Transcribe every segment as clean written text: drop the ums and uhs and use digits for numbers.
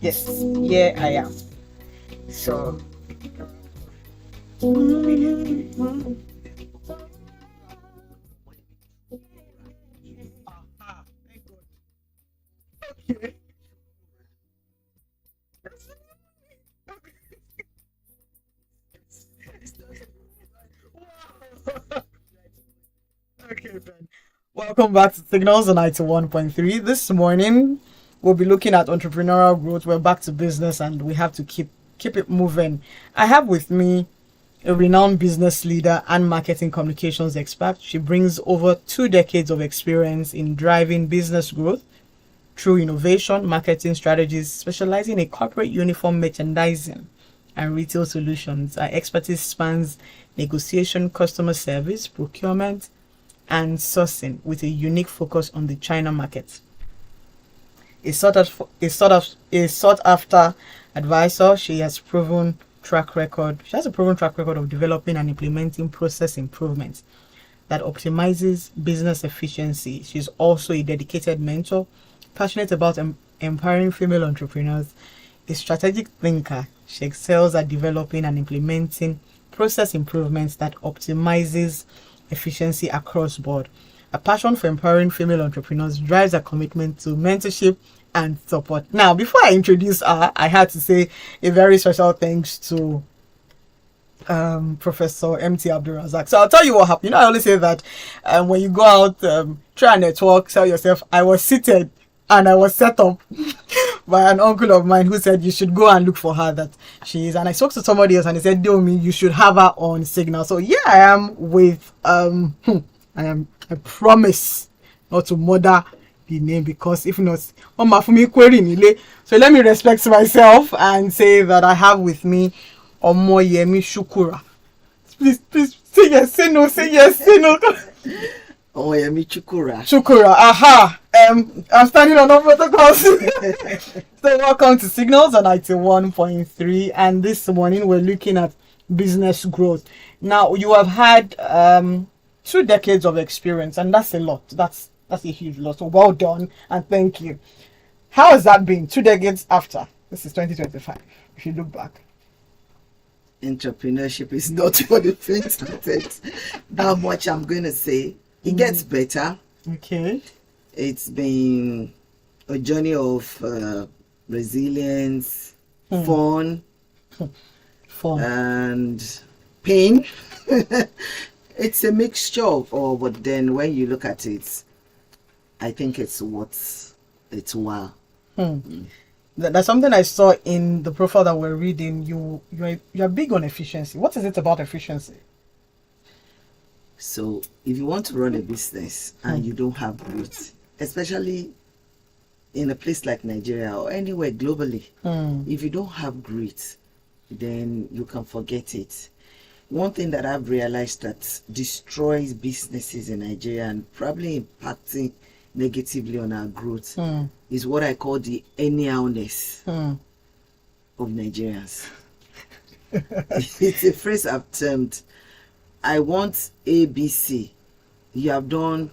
Yes, here I am. So, okay, then. Welcome back to Signals on 91.3. This morning, we'll be looking at entrepreneurial growth. We're back to business and we have to keep it moving. I have with me a renowned business leader and marketing communications expert. She brings over 2 decades of experience in driving business growth through innovation, marketing strategies, specializing in corporate uniform merchandising and retail solutions. Her expertise spans negotiation, customer service, procurement, and sourcing, with a unique focus on the China market. A sought after advisor, she has a proven track record of developing and implementing process improvements that optimizes business efficiency. She's also a dedicated mentor, passionate about empowering female entrepreneurs, a strategic thinker. She excels at developing and implementing process improvements that optimizes efficiency across board. A passion for empowering female entrepreneurs drives a commitment to mentorship and support. Now, before I introduce her, I had to say a very special thanks to Professor MT Abdulrazak. So I'll tell you what happened. I always say that when you go out, try and network, sell yourself. I was seated and I was set up by an uncle of mine who said you should go and look for her, that she is. And I spoke to somebody else and he said, Adewunmi, you should have her on Signal. So yeah, I am with I promise not to murder the name, because if not, so let me respect myself and say that I have with me Omoyemi Chukwurah. Please say yes, say no, say yes, say no. Omoyemi Chukwurah. Chukwurah, aha. I'm standing on all protocols. So welcome to Signals on 91.3, and this morning we're looking at business growth. Now, you have had 2 decades of experience, and that's a lot. That's a huge lot. So well done and thank you. How has that been 2 decades after? This is 2025. If you look back. Entrepreneurship is not for the faint-hearted. That much I'm going to say. It gets better. Okay. It's been a journey of resilience, fun, and pain. It's a mixture of all, but then when you look at it, I think it's wow. That's something I saw in the profile that we're reading. You're big on efficiency. What is it about efficiency? So if you want to run a business and you don't have grit, especially in a place like Nigeria or anywhere globally, if you don't have grit, then you can forget it. One thing that I've realized that destroys businesses in Nigeria and probably impacting negatively on our growth is what I call the anyhowness of Nigerians. It's a phrase I've termed, I want ABC. You have done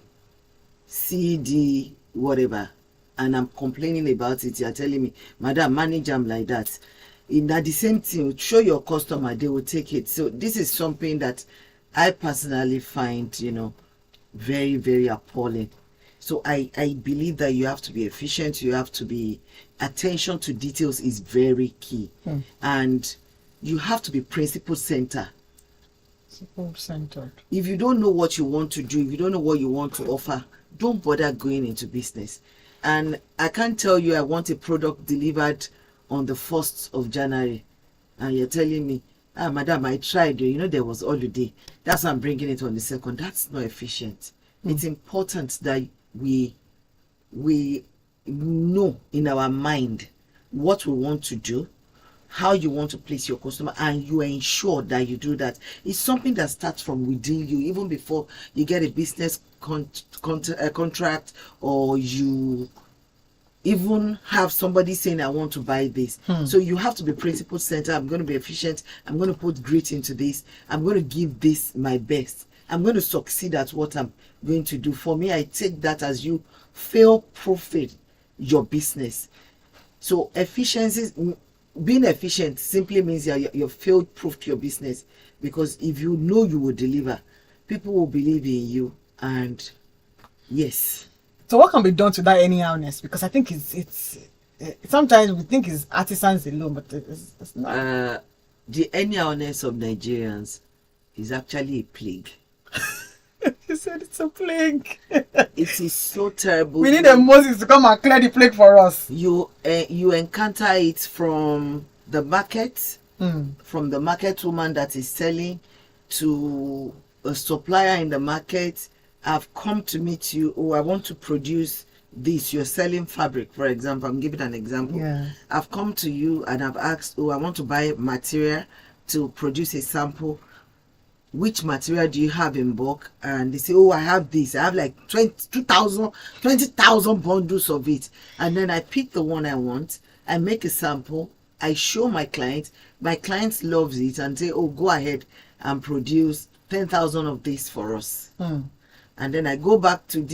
C, D, whatever, and I'm complaining about it. You're telling me, Madam, manage them like that. In that the same thing, show your customer, they will take it. So this is something that I personally find, very, very appalling. So I believe that you have to be efficient. You have to be, attention to details is very key. And you have to be principle-centered. Centered. If you don't know what you want to do, if you don't know what you want to offer, don't bother going into business. And I can't tell you I want a product delivered on the 1st of January. And you're telling me, madam, I tried. There was holiday. That's why I'm bringing it on the 2nd. That's not efficient. It's important that we know in our mind what we want to do, how you want to place your customer, and you ensure that you do that. It's something that starts from within you, even before you get a business contract, or you even have somebody saying, I want to buy this. So you have to be principle centered. I'm going to be efficient. I'm going to put grit into this. I'm going to give this my best. I'm going to succeed at what I'm going to do. For me, I take that as you fail proof it your business. So being efficient simply means you're field proof to your business, because if you know you will deliver, people will believe in you. And yes. So what can be done to that anyhowness? Because I think it's sometimes we think it's artisans alone, but it's not. The anyhowness of Nigerians is actually a plague. You said it's a plague. It is so terrible. We need a Moses to come and clear the plague for us. You encounter it from the market, from the market woman that is selling, to a supplier in the market. I've come to meet you. Oh, I want to produce this. You're selling fabric, for example. I'm giving an example. Yeah. I've come to you and I've asked, oh, I want to buy material to produce a sample. Which material do you have in bulk? And they say, oh, I have this. I have like 20,000 bundles of it. And then I pick the one I want. I make a sample. I show my client. My client loves it and say, oh, go ahead and produce 10,000 of this for us. And then I go back to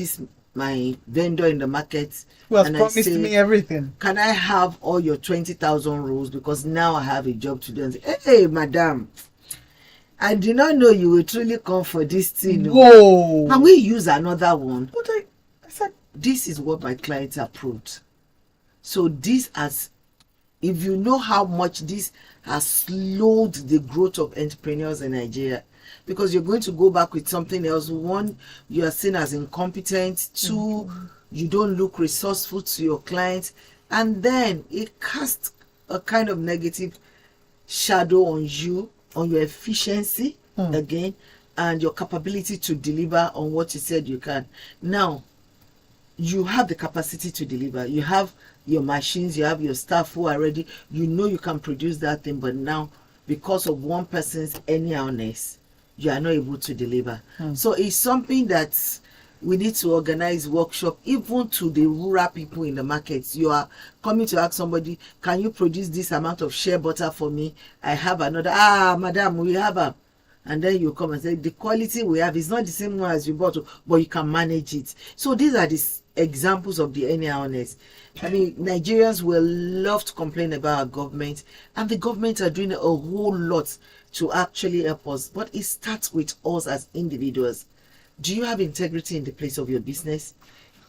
my vendor in the market, who has and promised I say, me everything. Can I have all your 20,000 rolls? Because now I have a job to do. And say, hey, madam, I did not know you would truly come for this thing. Whoa. Can we use another one? But I said, this is what my clients approved. So this has, if you know how much this has slowed the growth of entrepreneurs in Nigeria, because you're going to go back with something else. One, you are seen as incompetent. Two, you don't look resourceful to your clients. And then it casts a kind of negative shadow on you, on your efficiency again, and your capability to deliver on what you said you can. Now, you have the capacity to deliver. You have your machines, you have your staff who are ready. You know you can produce that thing, but now, because of one person's anyhowness, you are not able to deliver. So it's something that we need to organize workshop, even to the rural people in the markets. You are coming to ask somebody, can you produce this amount of shea butter for me? I have another. Madam, we have a. And then you come and say, the quality we have is not the same one as you bought, but you can manage it. So these are the examples of the anyhowness. I mean, Nigerians will love to complain about our government, and the government are doing a whole lot to actually help us. But it starts with us as individuals. Do you have integrity in the place of your business?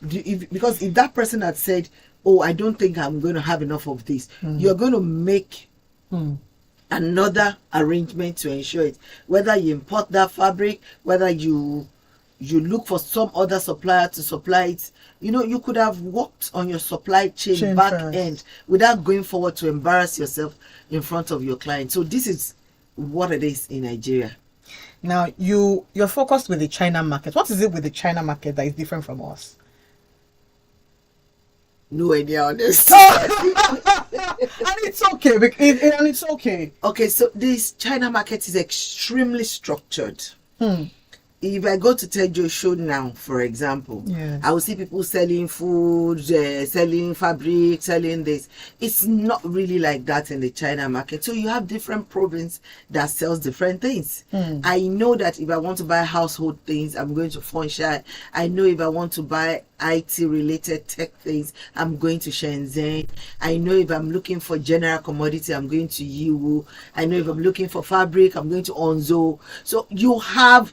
Because if that person had said, oh, I don't think I'm going to have enough of this, you're going to make another arrangement to ensure it. Whether you import that fabric, whether you look for some other supplier to supply it. You know, you could have worked on your supply chain back end without going forward to embarrass yourself in front of your client. So this is what it is in Nigeria. Now, you're focused with the China market. What is it with the China market that is different from us? No idea, honest. And it's okay. And it's okay. Okay, so this China market is extremely structured. If I go to Tejo show now, for example, I will see people selling food, selling fabric, selling this. It's not really like that in the China market. So you have different province that sells different things. I know that if I want to buy household things, I'm going to Fonsha. I know if I want to buy IT related tech things, I'm going to Shenzhen. I know if I'm looking for general commodity, I'm going to Yiwu. I know if I'm looking for fabric, I'm going to Onzo. So you have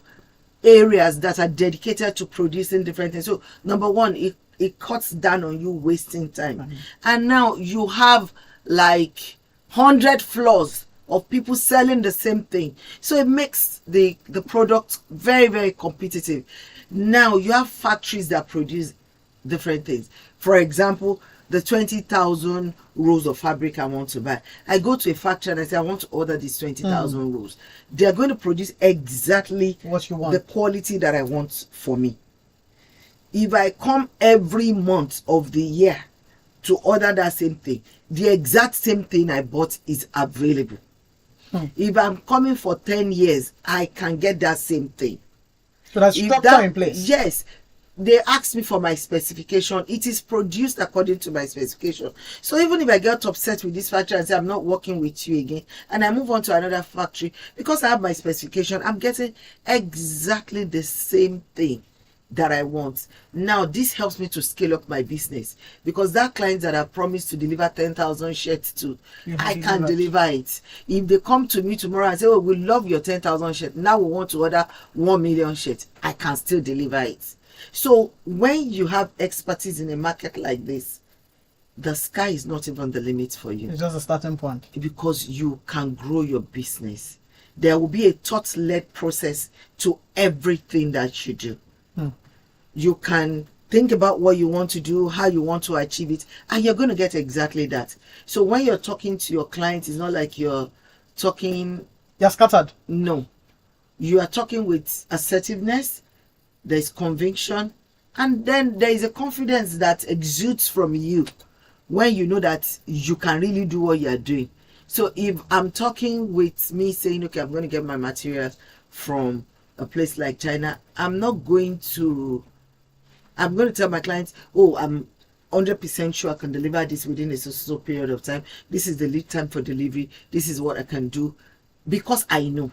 areas that are dedicated to producing different things. So number one, it cuts down on you wasting time. And now you have like 100 floors of people selling the same thing. So it makes the product very, very competitive. Now you have factories that produce different things. For example, the 20,000 rolls of fabric I want to buy. I go to a factory and I say, I want to order these 20,000 rolls. They are going to produce exactly what you want, the quality that I want for me. If I come every month of the year to order that same thing, the exact same thing I bought is available. If I'm coming for 10 years, I can get that same thing. So that's structure in place. Yes. They asked me for my specification. It is produced according to my specification. So even if I get upset with this factory and say, I'm not working with you again, and I move on to another factory, because I have my specification, I'm getting exactly the same thing that I want. Now, this helps me to scale up my business, because that client that I promised to deliver 10,000 shirts to, I can deliver it. If they come to me tomorrow and say, oh, we love your 10,000 shirts, now we want to order 1 million shirts, I can still deliver it. So when you have expertise in a market like this, the sky is not even the limit for you. It's just a starting point. Because you can grow your business. There will be a thought-led process to everything that you do. You can think about what you want to do, how you want to achieve it, and you're going to get exactly that. So when you're talking to your clients, it's not like you're talking... You're scattered. No. You are talking with assertiveness, there's conviction, and then there is a confidence that exudes from you when you know that you can really do what you're doing. So if I'm talking with me saying, okay, I'm going to get my materials from a place like China, I'm going to tell my clients, oh, I'm 100% sure I can deliver this within a so period of time. This is the lead time for delivery. This is what I can do, because I know.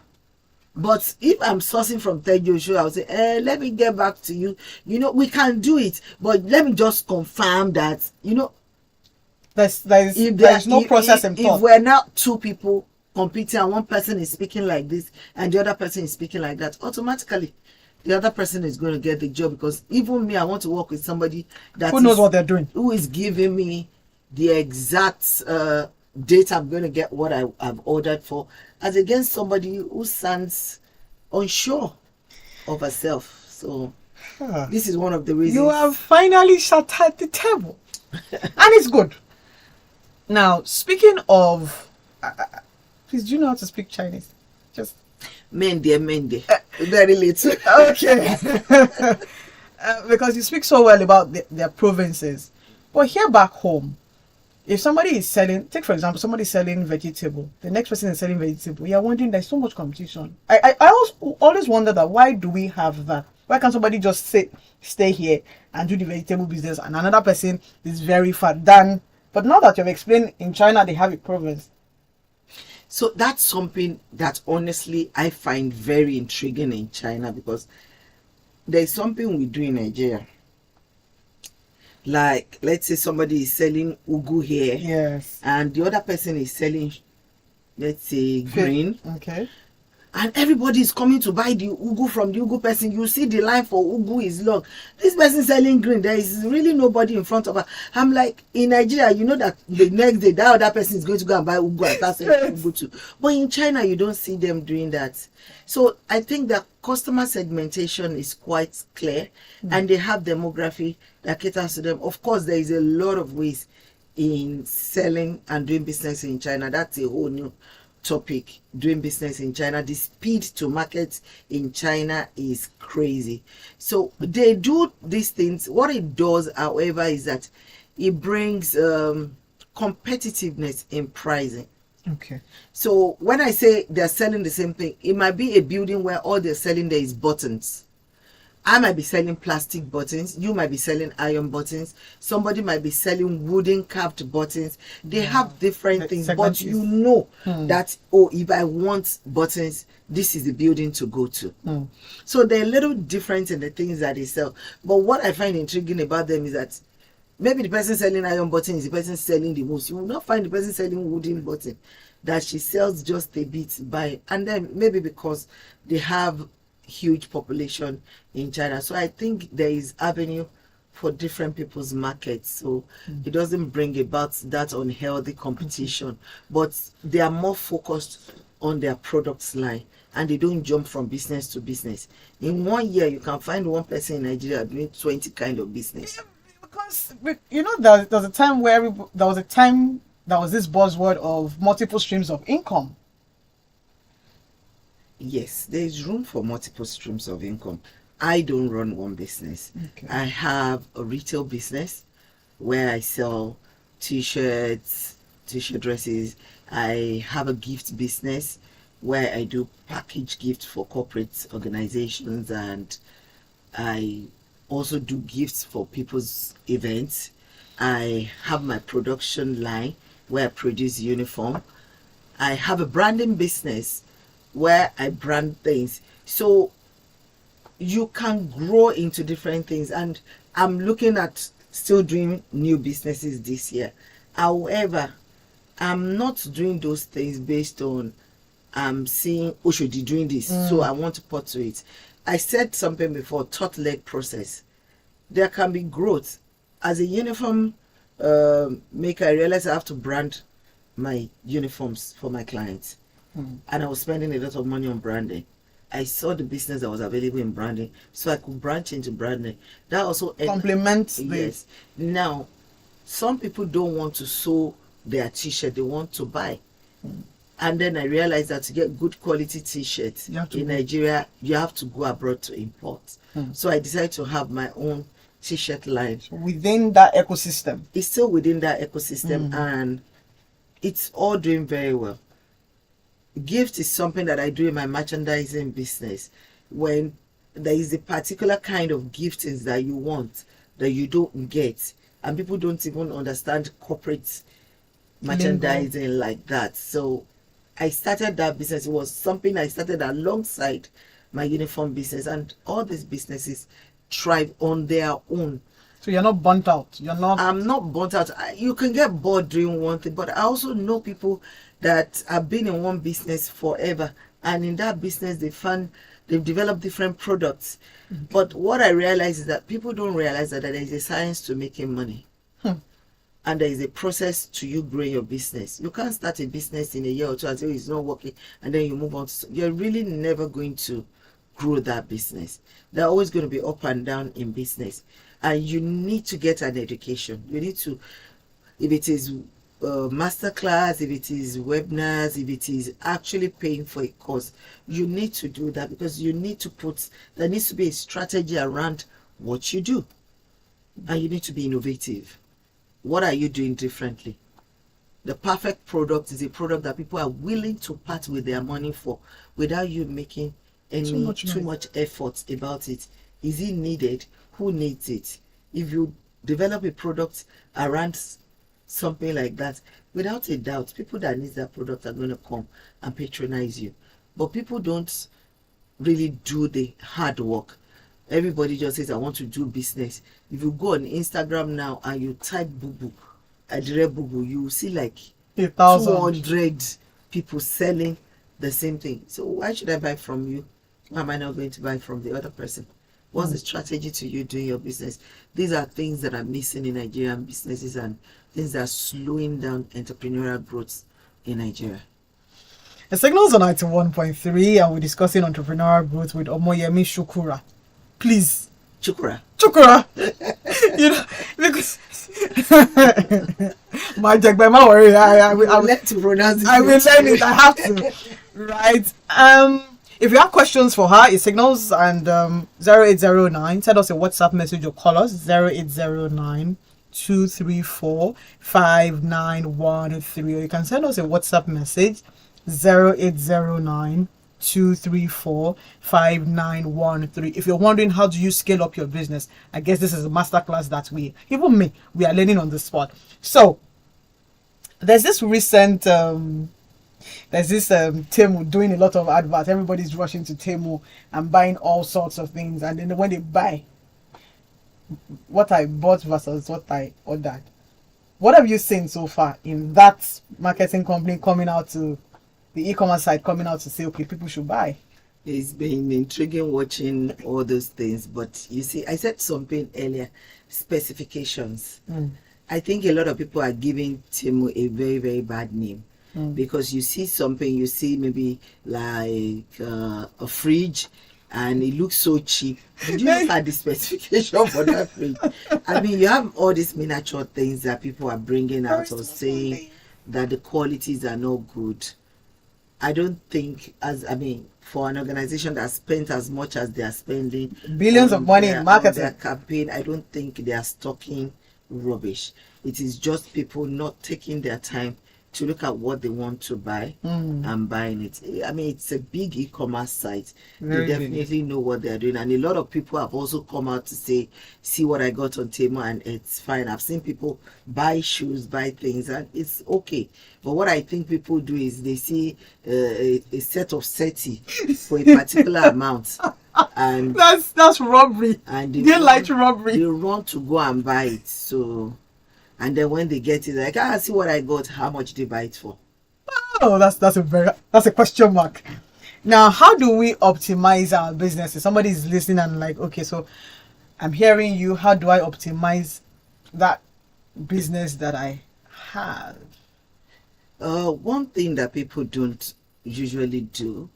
But if I'm sourcing from Tejo, I'll say, let me get back to you. You know, we can do it, but let me just confirm that, you know, there's no process in thought. If we're not two people competing and one person is speaking like this and the other person is speaking like that, automatically the other person is going to get the job, because even me, I want to work with somebody that who knows what they're doing, who is giving me the exact date I'm going to get what I've ordered for, as against somebody who sounds unsure of herself. So this is one of the reasons. You have finally shattered the table. And it's good. Now, speaking of please, do you know how to speak Chinese? Just Mende. Very little. Okay. Because you speak so well about their provinces. But here back home, if somebody is selling, take for example, somebody is selling vegetable, the next person is selling vegetable, you're wondering, there's so much competition. I always wonder that, why do we have that? Why can't somebody just stay here and do the vegetable business, and another person is very far done? But now that you've explained, in China they have a province. So that's something that honestly I find very intriguing in China, because there's something we do in Nigeria. Like, let's say somebody is selling ugu here, yes, and the other person is selling, let's say, green. Okay. And everybody is coming to buy the ugu from the ugu person. You see the line for ugu is long. This person selling green, there is really nobody in front of her. I'm like, in Nigeria, you know that the next day that other person is going to go and buy ugu and start selling ugu too. But in China, you don't see them doing that. So I think that customer segmentation is quite clear, and they have demography that caters to them. Of course, there is a lot of ways in selling and doing business in China. That's a whole new topic, doing business in China. The speed to market in China is crazy. So they do these things. What it does, however, is that it brings competitiveness in pricing. Okay. So when I say they're selling the same thing, it might be a building where all they're selling there is buttons. I might be selling plastic buttons. You might be selling iron buttons. Somebody might be selling wooden carved buttons. They have different things, but you know that, oh, if I want buttons, this is the building to go to. So they're a little different in the things that they sell. But what I find intriguing about them is that maybe the person selling iron button is the person selling the most. You will not find the person selling wooden button, that she sells just a bit by, and then maybe because they have huge population in China. So I think there is avenue for different people's markets. So it doesn't bring about that unhealthy competition, but they are more focused on their products line, and they don't jump from business to business. In 1 year, you can find one person in Nigeria doing 20 kind of business. Because, you know, there was a time where there was this buzzword of multiple streams of income. Yes, there is room for multiple streams of income. I don't run one business. Okay. I have a retail business where I sell t-shirts, t-shirt dresses. I have a gift business where I do package gifts for corporate organizations, and I also do gifts for people's events. I have my production line where I produce uniform. I have a branding business where I brand things. So you can grow into different things. And I'm looking at still doing new businesses this year. However, I'm not doing those things based on seeing Oshodi doing this, so I want to put to it. I said something before, thought-led process. There can be growth. As a uniform maker, I realized I have to brand my uniforms for my clients. And I was spending a lot of money on branding. I saw the business that was available in branding, so I could branch into branding. That also complements. Yes. Now, some people don't want to sew their t-shirt, they want to buy. And then I realized that to get good quality t-shirts in Nigeria, you have to go abroad to import. So I decided to have my own t-shirt line. Within that ecosystem. It's still within that ecosystem, and it's all doing very well. Gift is something that I do in my merchandising business. When there is a particular kind of giftings that you want that you don't get, and people don't even understand corporate merchandising like that. So I started that business. It was something I started alongside my uniform business, and all these businesses thrive on their own. So you're not burnt out. I'm not burnt out. You can get bored doing one thing, but I also know people that have been in one business forever, and in that business they've developed different products. But what I realize is that people don't realize that there is a science to making money. And there is a process to you growing your business. You can't start a business in a year or two and say it's not working, and then you move on to, you're really never going to grow that business. They're always going to be up and down in business, and you need to get an education. You need to, if it is masterclass, if it is webinars, if it is actually paying for a course, you need to do that, because you need to there needs to be a strategy around what you do, and you need to be innovative. What are you doing differently? The perfect product is a product that people are willing to part with their money for without you making too much effort about it. Is it needed? Who needs it? If you develop a product around something like that, without a doubt, people that need that product are going to come and patronize you. But people don't really do the hard work. Everybody just says, I want to do business. If you go on Instagram now and you type bubu, Adire bubu, you will see like 200 people selling the same thing. So why should I buy from you? Why am I not going to buy from the other person? What's the strategy to you doing your business? These are things that are missing in Nigerian businesses, and things that are slowing down entrepreneurial growth in Nigeria. The signals on 91.3, and we're discussing entrepreneurial growth with Omoyemi Chukwurah. Please. Chukwurah. You know, because my jack by my worry, I will learn to pronounce it. I will learn it. I have to. Right. If you have questions for her, it signals and 0809. Send us a WhatsApp message or call us 0809 234 5913. Or you can send us a WhatsApp message 0809 234 5913. If you're wondering how do you scale up your business, I guess this is a masterclass that we are learning on the spot. So there's this recent Temu doing a lot of adverts. Everybody's rushing to Temu and buying all sorts of things, and then when they buy, what I bought versus what I ordered, what have you seen so far in that marketing company coming out to the e-commerce side coming out to say, okay, people should buy? It's been intriguing watching all those things, but you see, I said something earlier, specifications. I think a lot of people are giving Temu a very, very bad name, because you see something, you see maybe like a fridge, and it looks so cheap. Did you look at the specification for that fridge? I mean, you have all these miniature things that people are bringing out or saying that the qualities are not good. I don't think, for an organization that spent as much as they are spending billions of money in marketing, their campaign, I don't think they are stocking rubbish. It is just people not taking their time to look at what they want to buy and buying it. I mean, it's a big e-commerce site. They definitely know what they're doing, and a lot of people have also come out to say, see what I got on Temu, and it's fine. I've seen people buy shoes, buy things, and it's okay. But what I think people do is they see a set of SETI for a particular amount, and that's robbery. and They like robbery. They run to go and buy it. So, and then when they get it, like, see what I got. How much they buy it for? Oh, that's a question mark. Now, how do we optimize our businesses? Somebody is listening and like, okay, so I'm hearing you. How do I optimize that business that I have? One thing that people don't usually do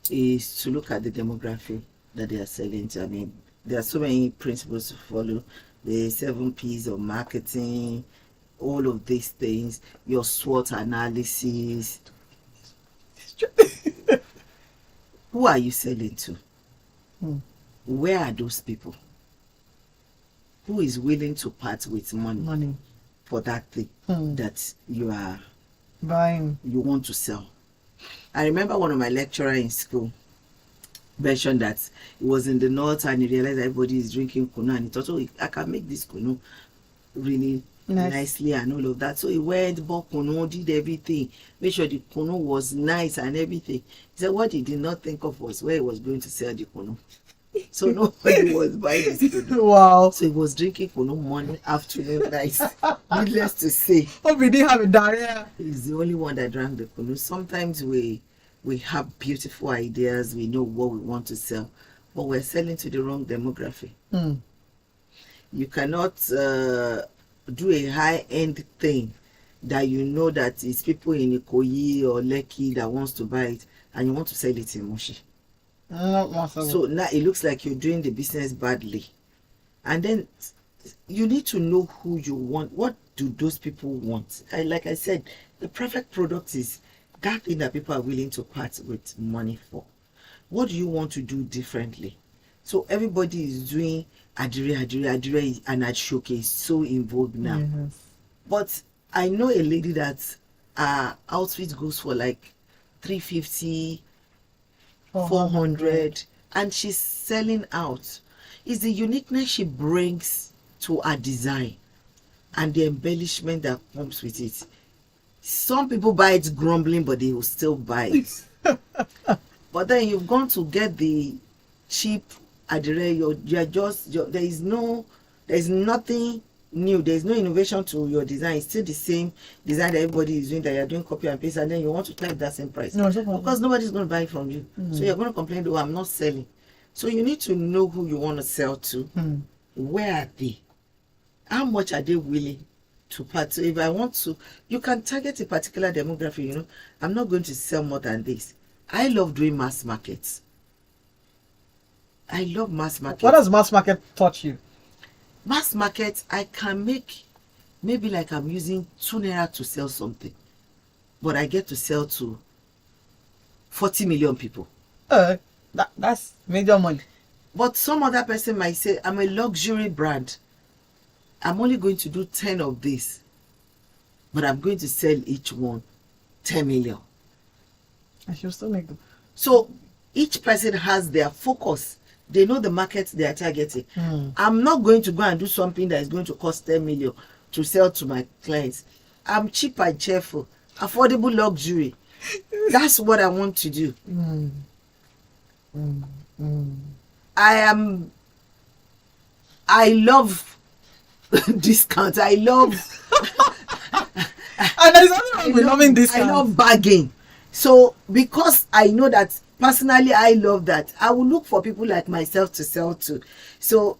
is to look at the demography that they are selling to. I mean, there are so many principles to follow. The 7 P's of marketing, all of these things, your SWOT analysis. Who are you selling to? Where are those people? Who is willing to part with money for that thing that you are buying? You want to sell? I remember one of my lecturers in school mentioned that he was in the north and he realized everybody is drinking kunu, and he thought, oh, I can make this kunu really nicely and all of that. So he went, bought kunu, did everything, made sure the kunu was nice and everything. He said what he did not think of was where he was going to sell the kunu. So nobody was buying this kunu. Wow. So he was drinking kunu morning, afternoon, night. Needless to say, oh, we didn't have a diarrhea. He's the only one that drank the kunu. Sometimes we have beautiful ideas, we know what we want to sell, but we're selling to the wrong demography. You cannot do a high-end thing that you know that it's people in Ikoyi or Lekki that wants to buy it, and you want to sell it in Moshi. So now it looks like you're doing the business badly. And then you need to know who you want. What do those people want? Like I said, the perfect product is that thing that people are willing to part with money for. What do you want to do differently? So everybody is doing Adire and ad showcase, so in vogue now. Yes. But I know a lady that outfit goes for like 350, 400, and she's selling out. It's the uniqueness she brings to her design and the embellishment that comes with it. Some people buy it grumbling, but they will still buy it. But then you've gone to get the cheap Adire, there is nothing new, there's no innovation to your design. It's still the same design that everybody is doing, that you're doing copy and paste, and then you want to type that same price. No, because nobody's going to buy it from you. So you're going to complain, oh, I'm not selling. So you need to know who you want to sell to. Where are they? How much are they willing to part? So if I want to, you can target a particular demography. You know, I'm not going to sell more than this. I love doing mass markets. I love mass market. What does mass market taught you? Mass market, I can make maybe like I'm using 2 naira to sell something, but I get to sell to 40 million people. That's major money. But some other person might say, I'm a luxury brand. I'm only going to do 10 of this, but I'm going to sell each one 10 million. I should still make them. So each person has their focus. They know the market they are targeting. I'm not going to go and do something that is going to cost 10 million to sell to my clients. I'm cheap and cheerful, affordable luxury. That's what I want to do. I love discounts. I love and there's nothing wrong with loving discounts. I love bargain. So because I know that personally I love that, I will look for people like myself to sell to. So,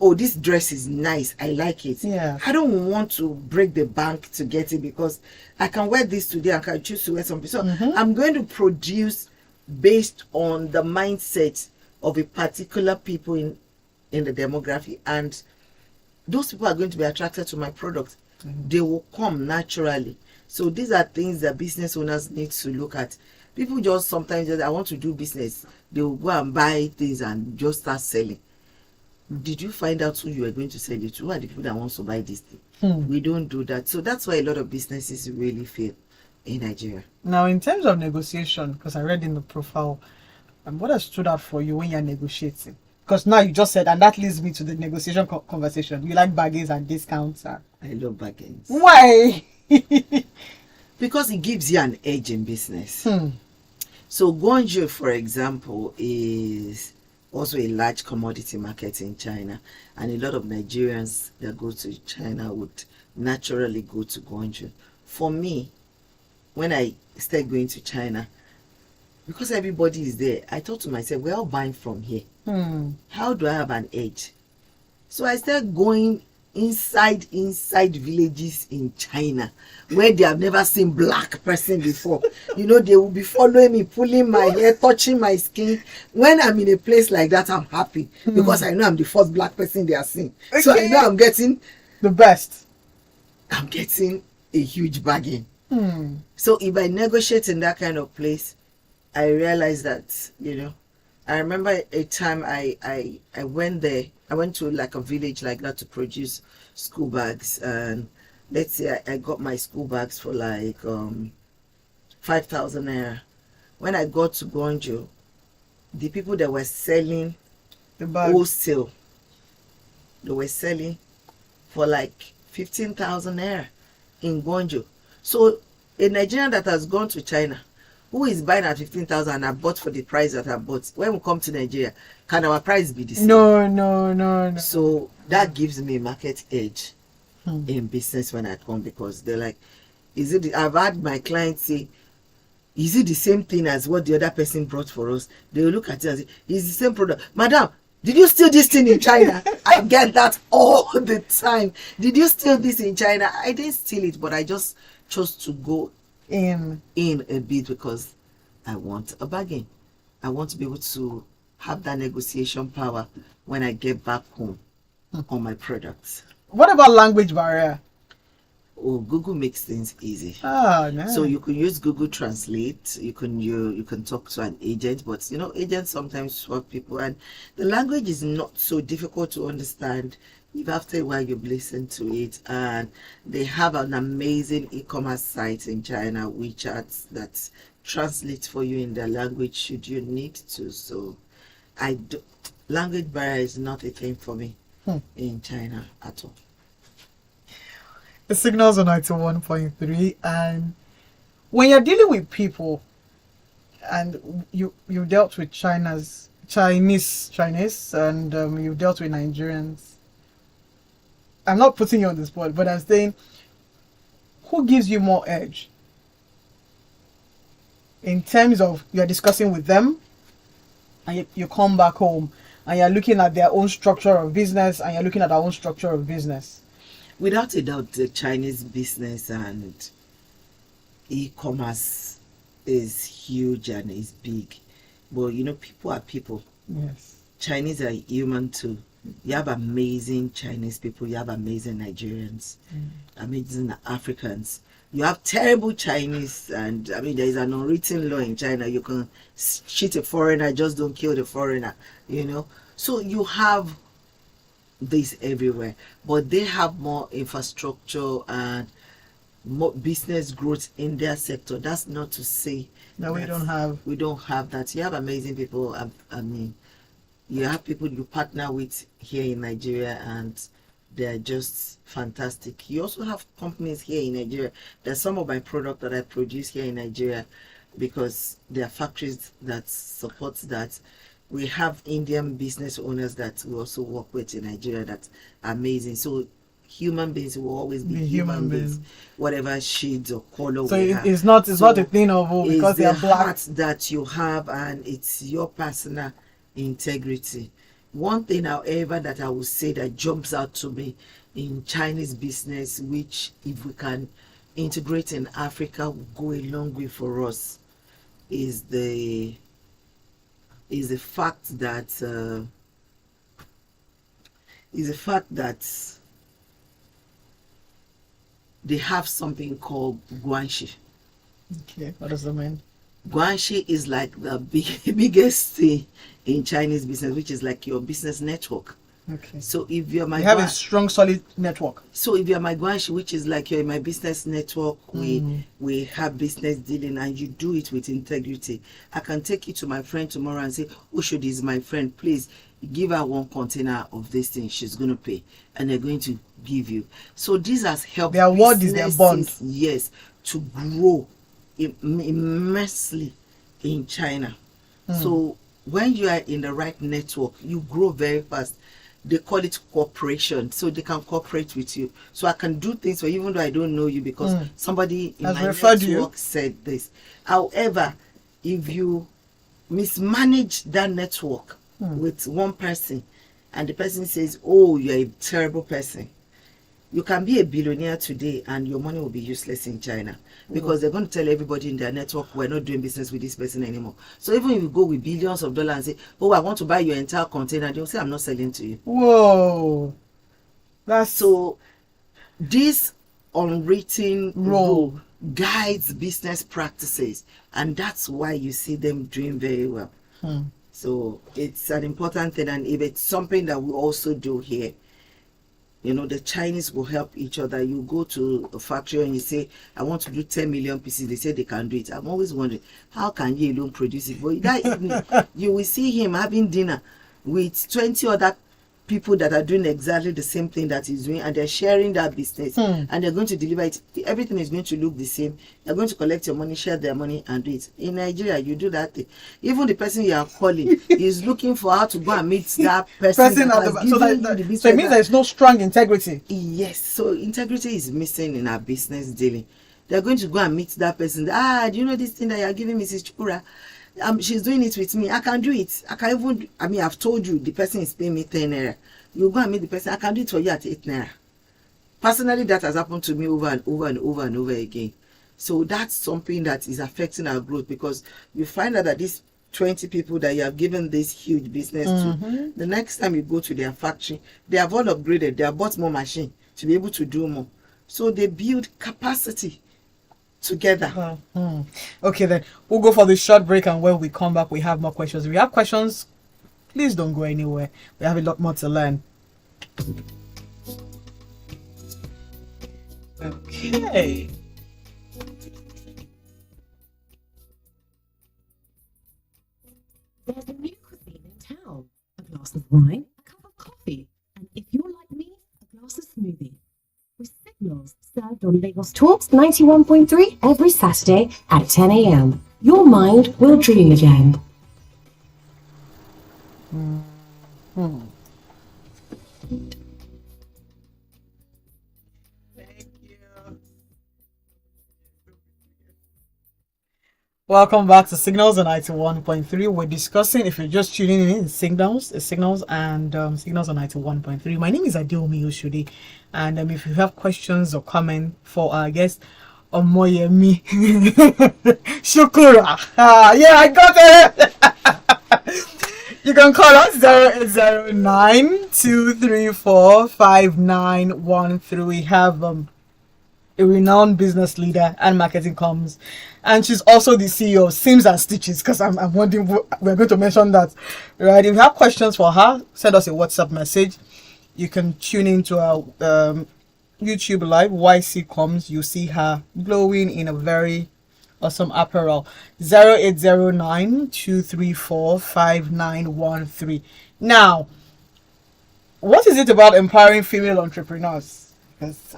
oh, this dress is nice, I like it. Yeah. I don't want to break the bank to get it because I can wear this today, I can choose to wear something. So I'm going to produce based on the mindset of a particular people in the demography, and those people are going to be attracted to my product. They will come naturally. So these are things that business owners need to look at. People just sometimes I want to do business. They will go and buy things and just start selling. Did you find out who you are going to sell it to? Who are the people that want to buy this thing? We don't do that. So that's why a lot of businesses really fail in Nigeria. Now, in terms of negotiation, because I read in the profile, what has stood out for you when you're negotiating? Because now you just said, and that leads me to the negotiation conversation. You like bargains and discounts. I love bargains. Why? Because it gives you an edge in business. So Gonjo, for example, is also a large commodity market in China, and a lot of Nigerians that go to China would naturally go to Guangzhou. For me, when I started going to China, because everybody is there, I thought to myself, we're all buying from here. How do I have an edge? So I started going inside villages in China where they have never seen black person before. You know, they will be following me, pulling my hair, touching my skin. When I'm in a place like that, I'm happy because I know I'm the first black person they are seeing. Okay. So I know I'm getting the best. I'm getting a huge bargain. So if I negotiate in that kind of place, I realized that, you know, I remember a time I went there. I went to like a village like that to produce school bags, and let's say I got my school bags for like 5,000 naira. When I got to Guangzhou, the people that were selling the bag wholesale, they were selling for like 15,000 naira in Guangzhou. So a Nigerian that has gone to China, who is buying at 15,000 and I bought for the price that I bought, when we come to Nigeria, can our price be the same? No. So that gives me a market edge in business when I come, because they're like, is it? I've had my clients say, is it the same thing as what the other person brought for us? They will look at it and say, it's the same product. Madam, did you steal this thing in China? I get that all the time. Did you steal this in China? I didn't steal it, but I just chose to go in a bit because I want a bargain. I want to be able to have that negotiation power when I get back home on my products. What about language barrier? Oh, Google makes things easy. Oh, nice. So you can use Google Translate. You can talk to an agent, but you know, agents sometimes swap people, and the language is not so difficult to understand if after a while you've listened to it. And they have an amazing e-commerce site in China, WeChat, that translates for you in their language should you need to. So language barrier is not a thing for me in China at all. The signals are 91.3, and when you're dealing with people and you dealt with Chinese and you've dealt with Nigerians, I'm not putting you on the spot, but I'm saying, who gives you more edge in terms of you're discussing with them and you come back home and you're looking at their own structure of business and you're looking at our own structure of business? Without a doubt, the Chinese business and e-commerce is huge and is big. But you know, people are people. Yes. Chinese are human too. You have amazing Chinese people, you have amazing Nigerians, amazing Africans. You have terrible Chinese, and I mean, there is an unwritten law in China. You can cheat a foreigner, just don't kill the foreigner, you know. So you have this everywhere, but they have more infrastructure and more business growth in their sector. That's not to say that we don't have that. You have amazing people. I mean, you have people you partner with here in Nigeria and they're just fantastic. You also have companies here in Nigeria. There's some of my product that I produce here in Nigeria because there are factories that support that. We have Indian business owners that we also work with in Nigeria that's amazing. So human beings will always be human beings, whatever shades or color. So it's not a thing of because they are black. Heart that you have, and it's your personal integrity. One thing, however, that I would say that jumps out to me in Chinese business, which if we can integrate in Africa will go a long way for us, is the fact that they have something called guanxi. Okay, what does that mean? Guanxi is like the biggest thing in Chinese business, which is like your business network. Okay. So if you're you have a strong, solid network. So if you're my guanxi, which is like you're in my business network, we have business dealing, and you do it with integrity. I can take you to my friend tomorrow and say, Oshodi is my friend. Please give her 1 container of this thing. She's going to pay, and they're going to give you. So this has helped. Their word is their bond. Yes, to grow immensely in China. So when you are in the right network, you grow very fast. They call it cooperation, so they can cooperate with you. So I can do things for you even though I don't know you, because somebody in Has my referred you. network said this. However, if you mismanage that network with one person and the person says, oh, you're a terrible person, you can be a billionaire today and your money will be useless in China, because they're going to tell everybody in their network, we're not doing business with this person anymore. So even if you go with billions of dollars and say, oh, I want to buy your entire container, they'll say, I'm not selling to you. Whoa. That's So this unwritten rule guides business practices, and that's why you see them doing very well. So it's an important thing, and if it's something that we also do here, you know, the Chinese will help each other. You go to a factory and you say, I want to do 10 million pieces. They say they can do it. I'm always wondering, how can you alone produce it? But that evening, you will see him having dinner with 20 other people that are doing exactly the same thing that he's doing, and they're sharing that business, and they're going to deliver it. Everything is going to look the same. They're going to collect your money, share their money, and do it. In Nigeria, you do that thing. Even the person you are calling is looking for how to go and meet that person that has given you the business. So it means there's no strong integrity. Yes, so integrity is missing in our business dealing. They're going to go and meet that person. Do you know this thing that you're giving Mrs. Chukwurah? She's doing it with me. I can do it. I can even, I've told you the person is paying me 10 naira. You go and meet the person. I can do it for you at 8 naira. Personally, that has happened to me over and over and over and over again. So that's something that is affecting our growth, because you find out that these 20 people that you have given this huge business to, the next time you go to their factory, they have all upgraded. They have bought more machine to be able to do more. So they build capacity together. Okay, then we'll go for the short break, and when we come back, we have more questions. If you have questions, please don't go anywhere. We have a lot more to learn. Okay. There's a new cuisine in town. A glass of wine, a cup of coffee, and if you're like me, a glass of smoothie. With signals served on Lagos Talks 91.3 every Saturday at 10 a.m. Your mind will dream again. Thank you. Welcome back to Signals on 91.3. We're discussing, if you're just tuning in, Signals on 91.3. My name is Adewunmi Oshodi, and if you have questions or comment for our guest, Omoyemi Chukwurah. Yeah, I got it. You can call us 0809-234-5913. We have a renowned business leader and marketing comms, and she's also the CEO of Sims and Stitches, because I'm wondering, we're going to mention that, right? If you have questions for her, send us a WhatsApp message. You can tune into our YouTube live, YC Comms. You see her glowing in a very awesome apparel. 0809-234-5913. Now, what is it about empowering female entrepreneurs? Because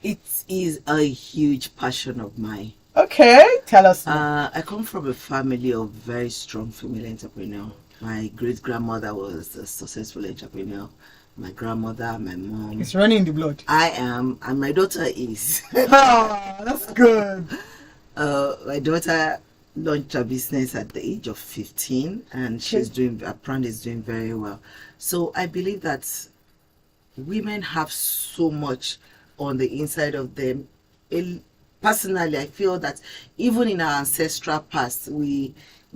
It is a huge passion of mine. okay, tell us more. I come from a family of very strong female entrepreneurs. My great grandmother was a successful entrepreneur. My grandmother, my mom. It's running in the blood. I am, and my daughter is. That's good. My daughter launched her business at the age of 15, and she's doing, her brand is doing very well. So I believe that women have so much on the inside of them. Personally, I feel that even in our ancestral past, we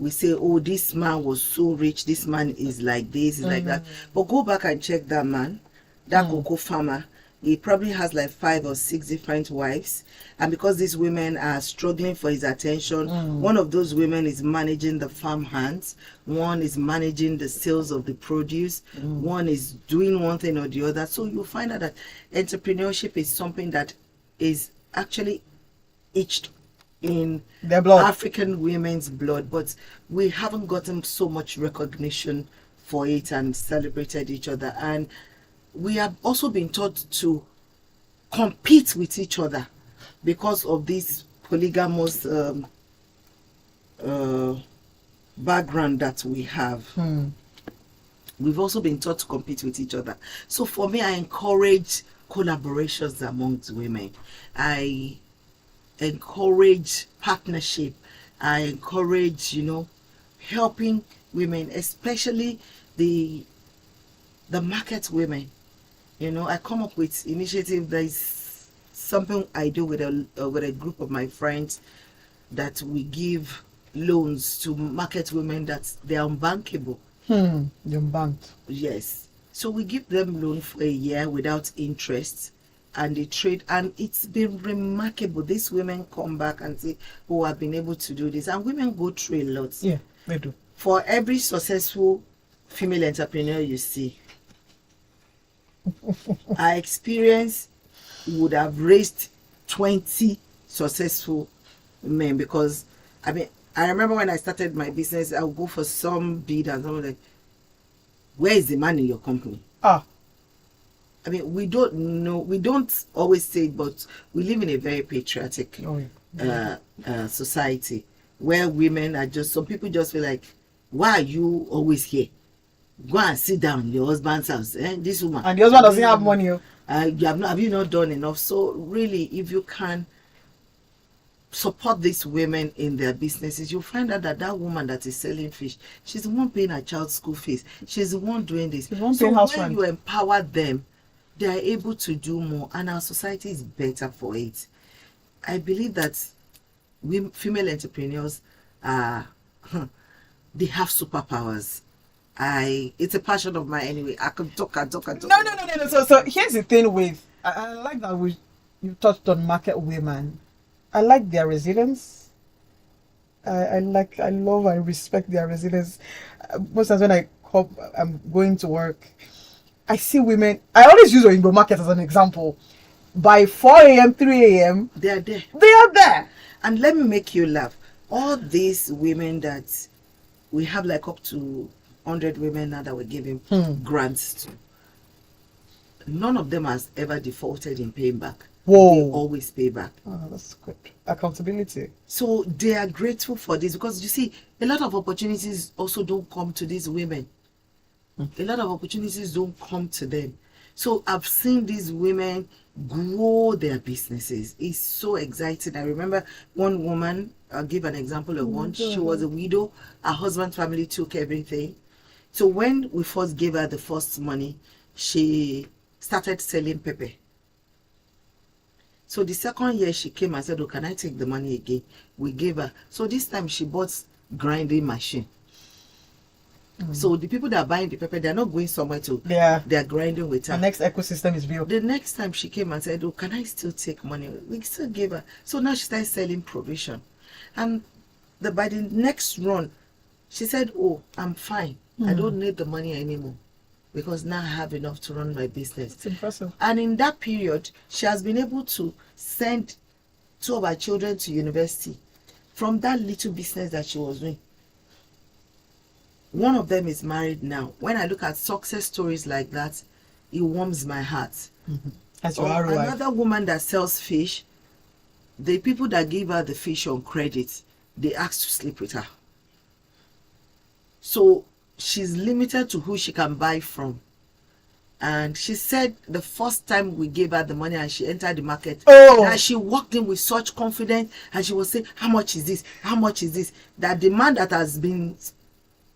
say, oh, this man was so rich, this man is like this, is like that. But go back and check that man, that cocoa farmer. He probably has like 5 or 6 different wives, and because these women are struggling for his attention, one of those women is managing the farm hands, one is managing the sales of the produce, one is doing one thing or the other. So you find out that entrepreneurship is something that is actually etched in Their blood. African women's blood, but we haven't gotten so much recognition for it and celebrated each other. And we have also been taught to compete with each other because of this polygamous background that we have, we've also been taught to compete with each other. So for me, I encourage collaborations amongst women. I encourage partnership. I encourage, helping women, especially the market women. I come up with initiative. There is something I do with a group of my friends, that we give loans to market women that they are unbankable. You're banked. Yes. So we give them loan for a year without interest, and they trade, and it's been remarkable. These women come back and say, oh, I've been able to do this. And women go through a lot. Yeah, they do. For every successful female entrepreneur you see, our experience would have raised 20 successful men. Because I remember when I started my business, I would go for some bid and someone like, where is the man in your company? We don't know. We don't always say it, but we live in a very patriotic society where women are just, some people just feel like, why are you always here? Go and sit down in your husband's house. This woman. And the husband doesn't have money. Have you not done enough? So really, if you can support these women in their businesses, you'll find out that woman that is selling fish, she's the one paying her child's school fees. She's the one doing this. So when you empower them, they are able to do more, and our society is better for it. I believe that female entrepreneurs are, they have superpowers. It's a passion of mine anyway. I can talk. No. So here's the thing with, I like that you touched on market women. I like their resilience. I respect their resilience. Most times when I'm going to work, I see women. I always use Oyinbo market as an example. By 4 a.m., 3 a.m., they are there. They are there. And let me make you laugh. All these women that we have, like up to 100 women now that we're giving grants to, none of them has ever defaulted in paying back. Whoa. They always pay back. Oh, that's good. Accountability. So they are grateful for this, because you see, a lot of opportunities also don't come to these women. A lot of opportunities don't come to them. So I've seen these women grow their businesses. It's so exciting. I remember one woman, I'll give an example of one. She was a widow. Her husband's family took everything. So when we first gave her the first money, she started selling pepper. So the second year she came and said, oh, can I take the money again? We gave her. So this time she bought grinding machine. So the people that are buying the pepper, they're not going somewhere to, they're grinding with her. The next ecosystem is built. The next time she came and said, oh, can I still take money? We still gave her. So now she started selling provision. And by the next run, she said, oh, I'm fine. I don't need the money anymore, because now I have enough to run my business. It's impressive. And in that period, she has been able to send 2 of her children to university from that little business that she was doing. One of them is married now. When I look at success stories like that, it warms my heart. That's your ROI. Another woman that sells fish, the people that give her the fish on credit, they ask to sleep with her. So she's limited to who she can buy from. And she said the first time we gave her the money and she entered the market, that she walked in with such confidence, and she was saying, how much is this? How much is this? That the man that has been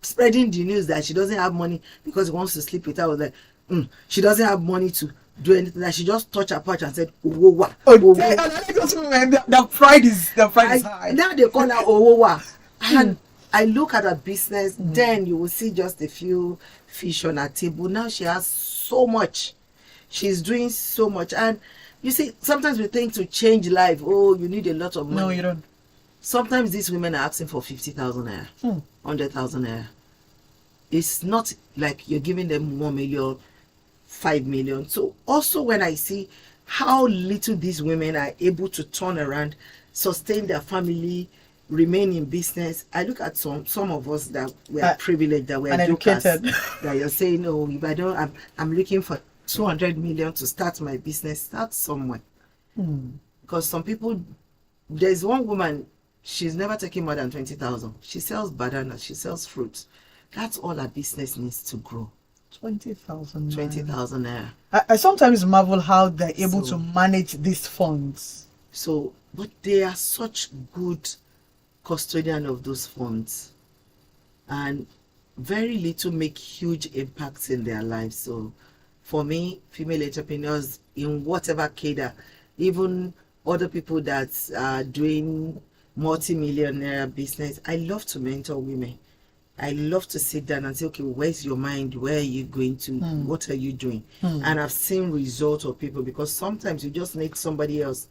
spreading the news that she doesn't have money because he wants to sleep with her was like, she doesn't have money to do anything. That she just touched her pouch and said, Owowa. The pride is high. Now they call her Owowa. And I look at her business, then you will see just a few fish on her table. Now she has so much. She's doing so much. And you see, sometimes we think to change life, oh, you need a lot of money. No, you don't. Sometimes these women are asking for 50,000 naira, 100,000 naira. It's not like you're giving them 1 million, 5 million. So also when I see how little these women are able to turn around, sustain their family, remain in business, I look at some of us that we are privileged, that we are jokers, that you're saying, oh, if I don't, I'm looking for 200 million to start my business. Start somewhere. Because some people, there's one woman, She's never taking more than 20,000. She sells bananas, she sells fruits. That's all her business needs to grow. 20,000. 20,000 naira. I sometimes marvel how they're able So- to manage these funds. So, but they are such good custodian of those funds, and very little make huge impacts in their lives. So for me, female entrepreneurs in whatever cadre, even other people that are doing multi-millionaire business, I love to mentor women. I love to sit down and say, okay, where's your mind? Where are you going to? What are you doing? And I've seen results of people, because sometimes you just need somebody else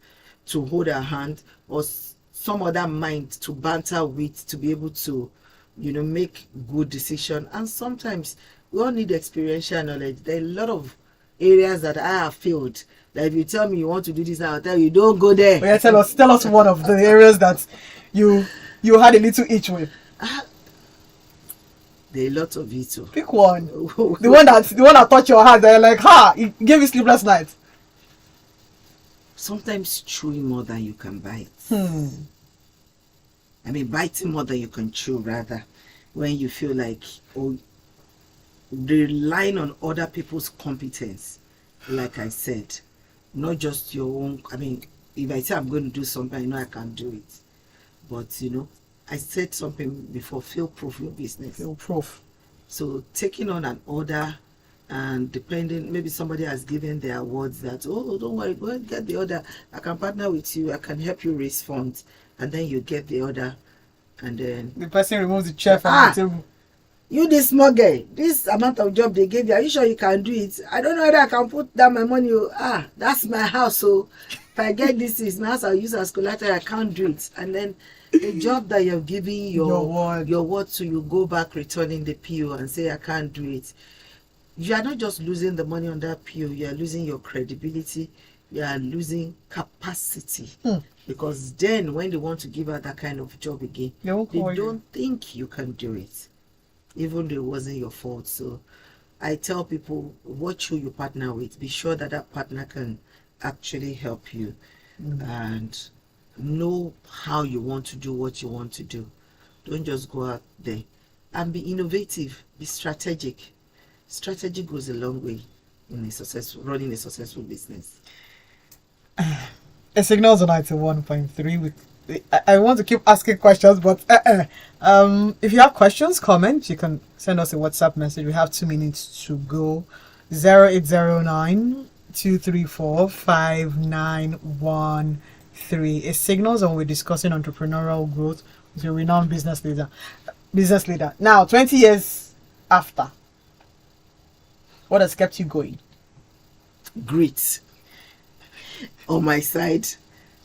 to hold a hand, or some other mind to banter with, to be able to, you know, make good decision. And sometimes we all need experiential knowledge. There are a lot of areas that I have failed. That if you tell me you want to do this, I'll tell you, don't go there. But yeah, tell us one of the areas that you had a little itch with. There are a lot of it too. Pick one. the one that touched your heart. They're like, it gave you sleepless nights. Sometimes chewing more than you can bite. I mean, biting more than you can chew, rather, when you feel like, oh, relying on other people's competence, like I said, not just your own. I mean, if I say I'm going to do something, I know I can do it. But, you know, I said something before, feel proof your business. Feel proof. So taking on an order, and depending, maybe somebody has given their awards that, oh, don't worry, go and get the order. I can partner with you. I can help you raise funds. And then you get the order, and then the person removes the chair from the table. You, this small guy, this amount of job they gave you, are you sure you can do it? I don't know whether I can put down my money. That's my house. So if I get this, is my house, I'll use as collateral. I can't do it. And then the job that you're giving your word to, you go back returning the PO and say, I can't do it. You are not just losing the money on that PO, you are losing your credibility, you are losing capacity. Because then when they want to give out that kind of job again, they don't think you can do it, even though it wasn't your fault. So I tell people, watch who you partner with. Be sure that that partner can actually help you, and know how you want to do what you want to do. Don't just go out there, and be innovative, be strategic. Strategy goes a long way in running a successful business. A Signals on 91.3 with I want to keep asking questions, but if you have questions, comments, you can send us a WhatsApp message. We have 2 minutes to go. 0809 234 5913. It signals, and we're discussing entrepreneurial growth with a renowned business leader. Now, 20 years after, what has kept you going? Grit on my side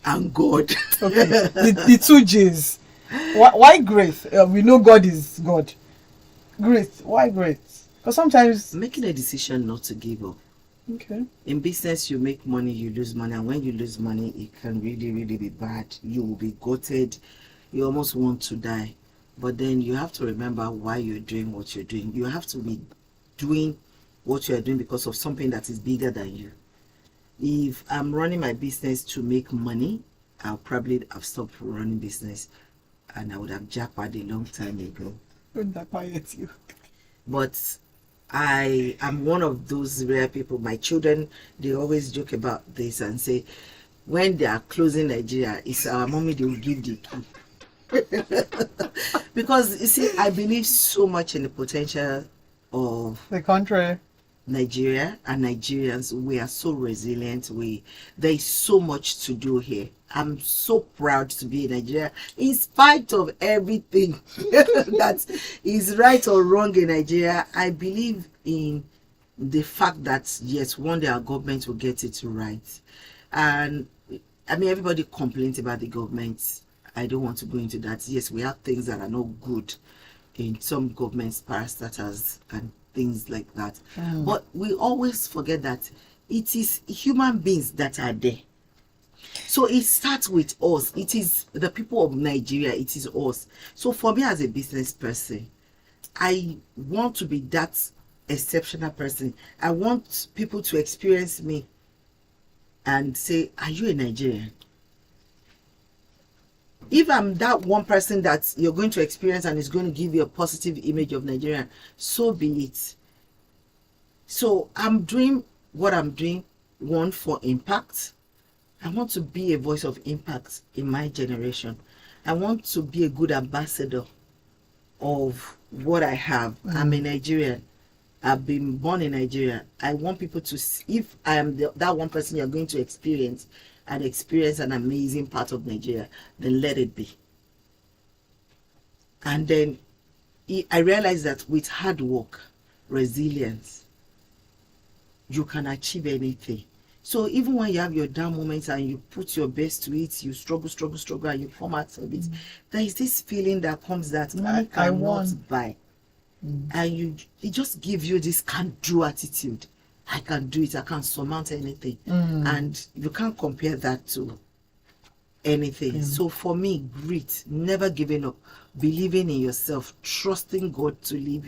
and God. Okay. the 2 G's. Why grace? We know God is God. Grace. Why grace? Because sometimes making a decision not to give up. Okay. In business, you make money, you lose money, and when you lose money, it can really, really be bad. You will be gutted. You almost want to die. But then you have to remember why you're doing what you're doing. You have to be doing what you are doing because of something that is bigger than you. If I'm running my business to make money, I'll probably have stopped running business, and I would have jackpot a long time ago. Don't that quiet you. But I am one of those rare people. My children, they always joke about this and say, when they are closing Nigeria, it's our mommy they will give the key. Because you see, I believe so much in the potential of the country. Nigeria and Nigerians. We are so resilient. There is so much to do here. I'm so proud to be in Nigeria, in spite of everything that is right or wrong in Nigeria. I believe in the fact that yes, one day our government will get it right. And I mean, everybody complains about the government. I don't want to go into that. Yes, we have things that are not good in some governments, parastatals and things like that. But we always forget that it is human beings that are there. So it starts with us. It is the people of Nigeria. It is us. So for me as a business person, I want to be that exceptional person. I want people to experience me and say, are you a Nigerian? If I'm that one person that you're going to experience and is going to give you a positive image of Nigeria, so be it. So I'm doing what I'm doing, one, for impact. I want to be a voice of impact in my generation. I want to be a good ambassador of what I have. I'm a Nigerian. I've been born in Nigeria. I want people to see, if I am that one person you're going to experience an amazing part of Nigeria, then let it be. And then I realized that with hard work, resilience, you can achieve anything. So even when you have your down moments and you put your best to it, you struggle, and you come out of it, there is this feeling that comes that money cannot buy. And it just gives you this can-do attitude. I can do it, I can surmount anything. And you can't compare that to anything. So for me, grit, never giving up, believing in yourself, trusting God to lead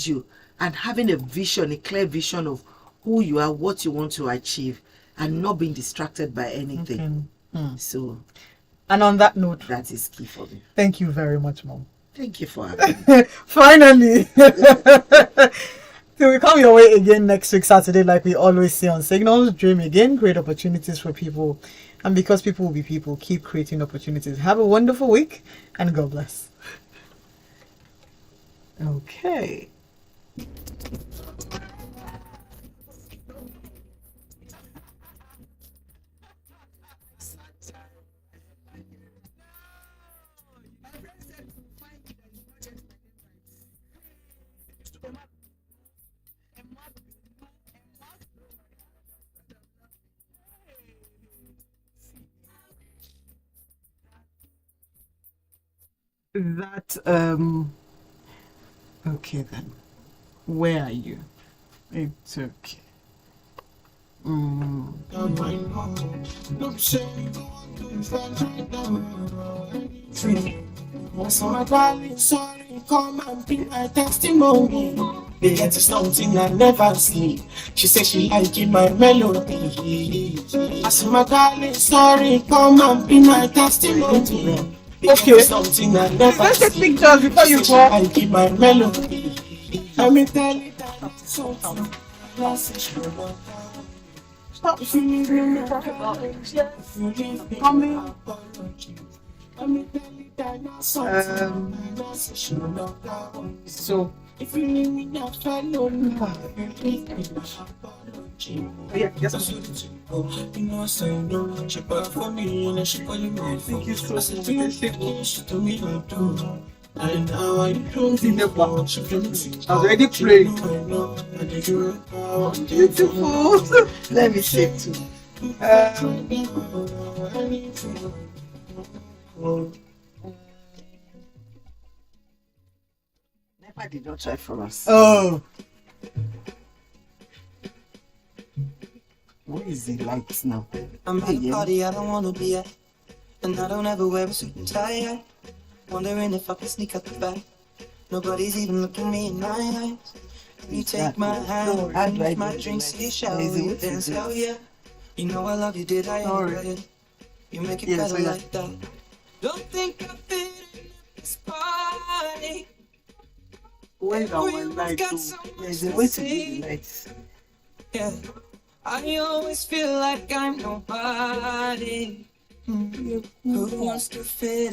you, and having a vision, a clear vision of who you are, what you want to achieve, and not being distracted by anything. So, and on that note, that is key for me. Thank you very much, Mom. Thank you for having me. Finally. Till we come your way again next week, Saturday, like we always say on Signals. Dream again, create opportunities for people. And because people will be people, keep creating opportunities. Have a wonderful week, and God bless. Okay. That okay then, where are you? It's okay. So my darling, sorry, come and be my testimony. They get to something I never see. She said she liking my melody. I said, my darling, sorry, come and be my testimony. Okay. Something I never Let's take see. pictures before you go. I give my melody. Let me tell you that it's something. Stop. If you leave me, if you leave me, come in. Let me tell you that it's something. So If you leave me, not follow me. yeah, yes. You know, I say no. She bought for me and she calling me. Thank you so much. She told me to do. And now I don't See the I I was already praying. Beautiful. Let me say too. Never did not try for us. Oh, What is the lights now? I'm at a party I don't wanna be at, and I don't ever wear a suit and tie. Wondering if I can sneak out the back. Nobody's even looking me in my eyes. You take my hand, and my drink, say, shall we dance? Hell yeah. You know I love you, did I already? You make it better like that. Don't think I fit in this party. When our lights, there's a way to do the lights. Yeah, I always feel like I'm nobody. Who wants to fit